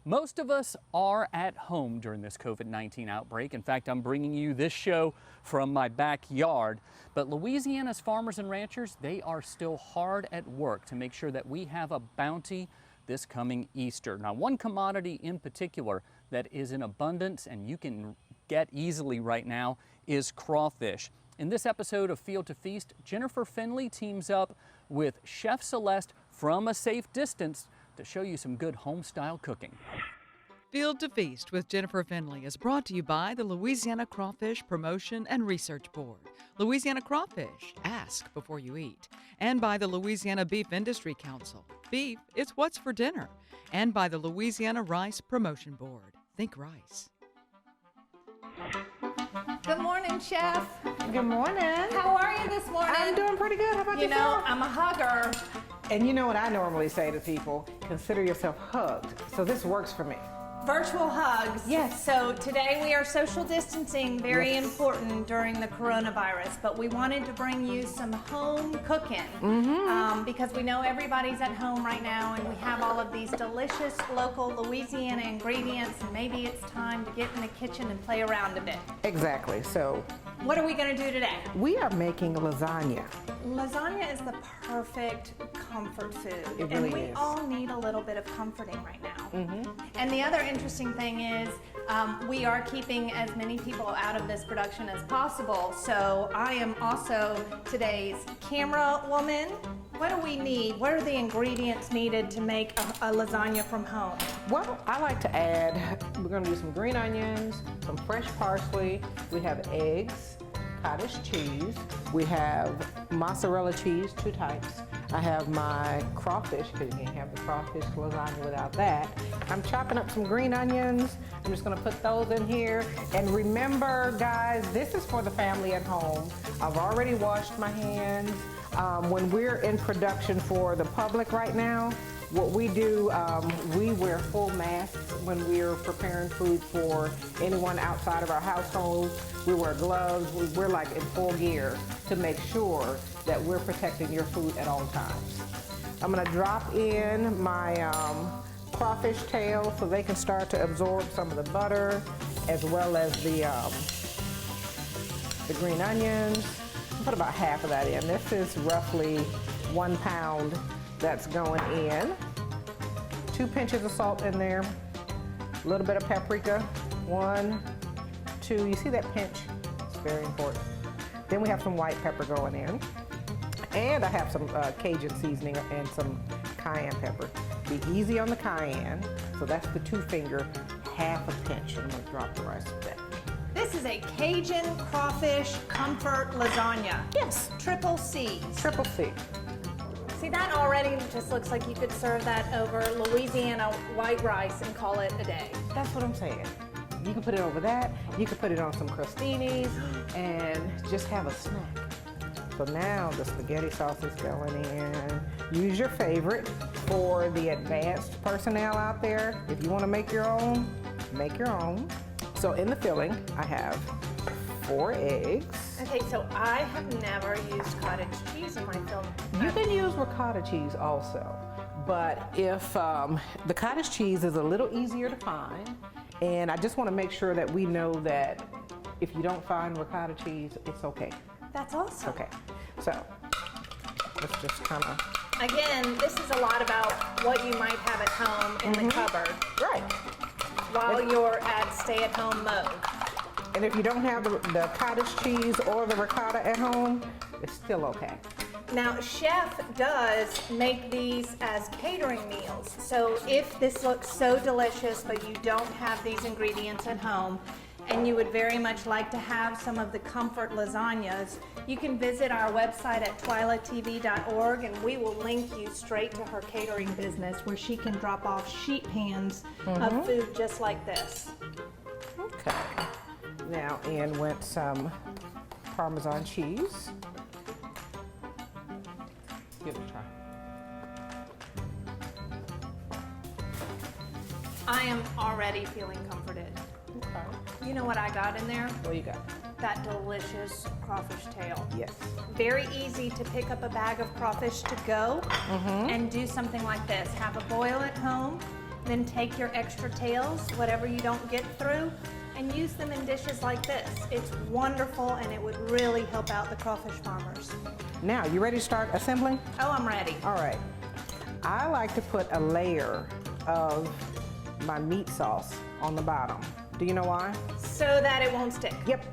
Most of us are at home during this COVID-19 outbreak. In fact, I'm bringing you this show from my backyard. But Louisiana's farmers and ranchers, they are still hard at work to make sure that we have a bounty this coming Easter. Now, one commodity in particular that is in abundance and you can get easily right now is crawfish. In this episode of Field to Feast, Jennifer Finley teams up with Chef Celeste from a safe distance to show you some good home-style cooking. Field to Feast with Jennifer Finley is brought to you by the Louisiana Crawfish Promotion and Research Board, Louisiana Crawfish, ask before you eat, and by the Louisiana Beef Industry Council, beef is what's for dinner, and by the Louisiana Rice Promotion Board, think rice. Good morning, Chef. Good morning. How are you this morning? I'm doing pretty good. How about you? yourself? You know, I'm a hugger. And you know what I normally say to people? Consider yourself hugged. So this works for me. Virtual hugs. Yes. So today we are social distancing, very Yes. important during the coronavirus, but we wanted to bring you some home cooking because we know everybody's at home right now and we have all of these delicious local Louisiana ingredients, and maybe it's time to get in the kitchen and play around a bit. Exactly. So what are we going to do today? we are making lasagna. Lasagna is the perfect comfort food, It and really we is. all need a little bit of comforting right now. And the other interesting thing is we are keeping as many people out of this production as possible, so I am also today's camera woman. What do we need? What are the ingredients needed to make a lasagna from home? Well, I like to add, we're going to do some green onions, some fresh parsley. We have eggs, cottage cheese. We have mozzarella cheese, 2 types. I have my crawfish, because you can't have the crawfish lasagna without that. I'm chopping up some green onions. I'm just gonna put those in here. And remember, guys, this is for the family at home. I've already washed my hands. When we're in production for the public right now, what we do, we wear full masks when we're preparing food for anyone outside of our household. We wear gloves. We're like in full gear to make sure that we're protecting your food at all times. I'm gonna drop in my crawfish tail so they can start to absorb some of the butter as well as the green onions. I'll put about half of that in. This is roughly 1 pound that's going in. 2 pinches of salt in there. A little bit of paprika. 1, 2. You see that pinch? It's very important. Then we have some white pepper going in. And I have some Cajun seasoning and some cayenne pepper. Be easy on the cayenne. So that's the 2-finger, half a pinch. I'm gonna drop the rest of that. This is a Cajun crawfish comfort lasagna. Yes. Triple C's. Triple C. See, that already just looks like you could serve that over Louisiana white rice and call it a day. That's what I'm saying. You can put it over that. You can put it on some crostinis and just have a snack. So now the spaghetti sauce is going in. Use your favorite. For the advanced personnel out there, if you want to make your own, make your own. So in the filling, I have 4 eggs. Okay, so I have never used cottage cheese in my filling. You can use ricotta cheese also, but if the cottage cheese is a little easier to find, and I just want to make sure that we know that if you don't find ricotta cheese, it's okay. That's awesome. Okay, so let's just kind of... Again, this is a lot about what you might have at home in the cupboard Right. while you're at stay-at-home mode. And if you don't have the cottage cheese or the ricotta at home, it's still okay. Now, Chef does make these as catering meals. So if this looks so delicious, but you don't have these ingredients at home, and you would very much like to have some of the comfort lasagnas, you can visit our website at twilatv.org, and we will link you straight to her catering business where she can drop off sheet pans of food just like this. Okay. Now in went some Parmesan cheese. Give it a try. I am already feeling comforted. Okay. You know what I got in there? What you got? That delicious crawfish tail. Yes. Very easy to pick up a bag of crawfish to go and do something like this. Have a boil at home, Then take your extra tails, whatever you don't get through, and use them in dishes like this. It's wonderful, and it would really help out the crawfish farmers. Now, you ready to start assembling? Oh, I'm ready. All right. I like to put a layer of my meat sauce on the bottom. Do you know why? So that it won't stick. Yep.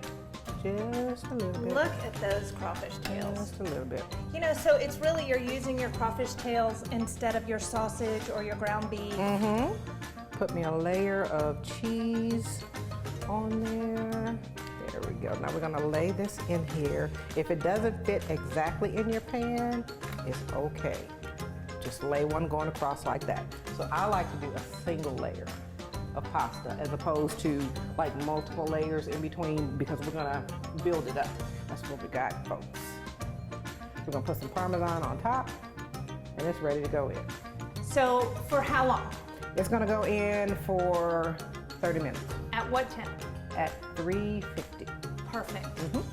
Just a little bit. Look at those crawfish tails. Just a little bit. You know, so it's really you're using your crawfish tails instead of your sausage or your ground beef. Mm-hmm. Put me a layer of cheese on there. There we go. Now we're gonna lay this in here. If it doesn't fit exactly in your pan, it's okay. Just lay one going across like that. So I like to do a single layer of pasta as opposed to like multiple layers in between because we're gonna build it up. That's what we got, folks. We're gonna put some Parmesan on top and it's ready to go in. So for how long? It's gonna go in for 30 minutes At what temp? at 350. Perfect. Mhm.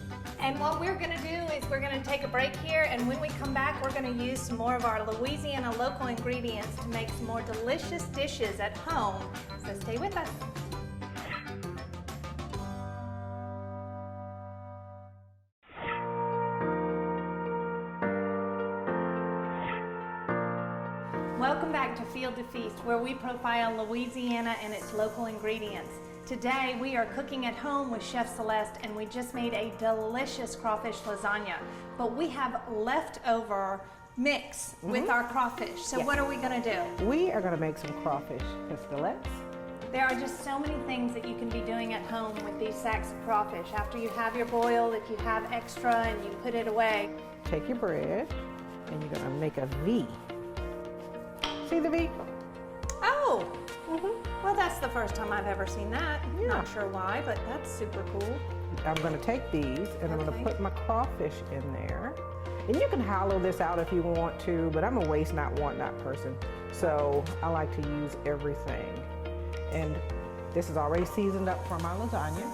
And what we're gonna do is we're gonna take a break here, and when we come back, we're gonna use some more of our Louisiana local ingredients to make some more delicious dishes at home. So stay with us. Welcome back to Field to Feast, where we profile Louisiana and its local ingredients. Today we are cooking at home with Chef Celeste, and we just made a delicious crawfish lasagna. But we have leftover mix with our crawfish. So Yes. what are we gonna do? We are gonna make some crawfish pistolets. There are just so many things that you can be doing at home with these sacks of crawfish. After you have your boil, if you have extra and you put it away. Take your bread and you're gonna make a V. See the V? Oh, well, that's the first time I've ever seen that. Yeah. Not sure why, but that's super cool. I'm gonna take these and I'm Okay. gonna put my crawfish in there. And you can hollow this out if you want to, but I'm a waste not, want not person. So I like to use everything. And this is already seasoned up for my lasagna.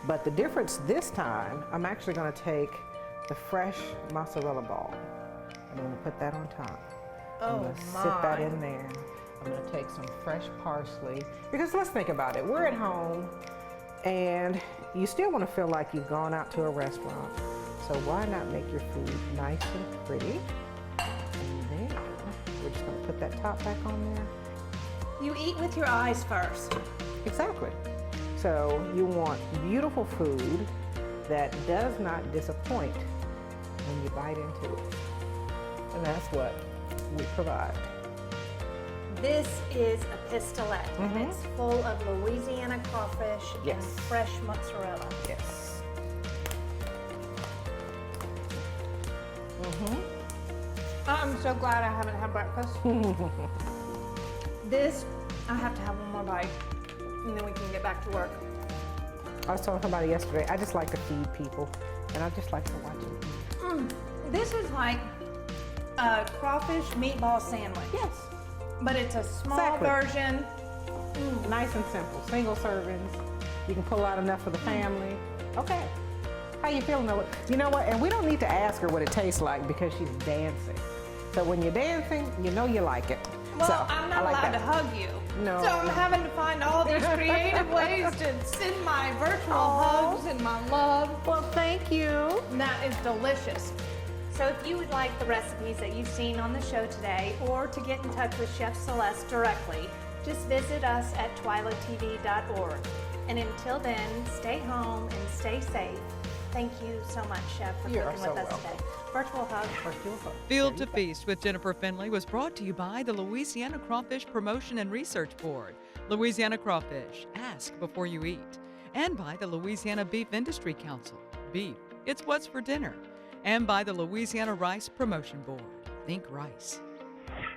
But the difference this time, I'm actually gonna take the fresh mozzarella ball. I'm gonna put that on top. I'm Oh gonna my. sit that in there. I'm gonna take some fresh parsley. Because let's think about it, we're at home and you still wanna feel like you've gone out to a restaurant. So why not make your food nice and pretty? And then we're just gonna put that top back on there. You eat with your eyes first. Exactly. So you want beautiful food that does not disappoint when you bite into it. And that's what we provide. This is a pistolette, and it's full of Louisiana crawfish Yes. and fresh mozzarella. Yes. I'm so glad I haven't had breakfast. This, I have to have one more bite, and then we can get back to work. I was telling somebody yesterday, I just like to feed people, and I just like to watch them eat. This is like a crawfish meatball sandwich. Yes. But it's a small Exactly. version. Nice and simple, single servings. You can pull out enough for the family. Okay. How you feeling? You know what? And we don't need to ask her what it tastes like because she's dancing. So when you're dancing, you know you like it. Well, So, I'm I not like allowed that. to hug you. No. So I'm having to find all these creative ways to send my virtual hugs and my love. Well, thank you. And that is delicious. So if you would like the recipes that you've seen on the show today, or to get in touch with Chef Celeste directly, just visit us at twilightTV.org. And until then, stay home and stay safe. Thank you so much, Chef, for You're cooking so with us welcome. today. Virtual hug. Field to Feast with Jennifer Finley was brought to you by the Louisiana Crawfish Promotion and Research Board, Louisiana Crawfish, ask before you eat, and by the Louisiana Beef Industry Council, beef, it's what's for dinner, and by the Louisiana Rice Promotion Board, think rice.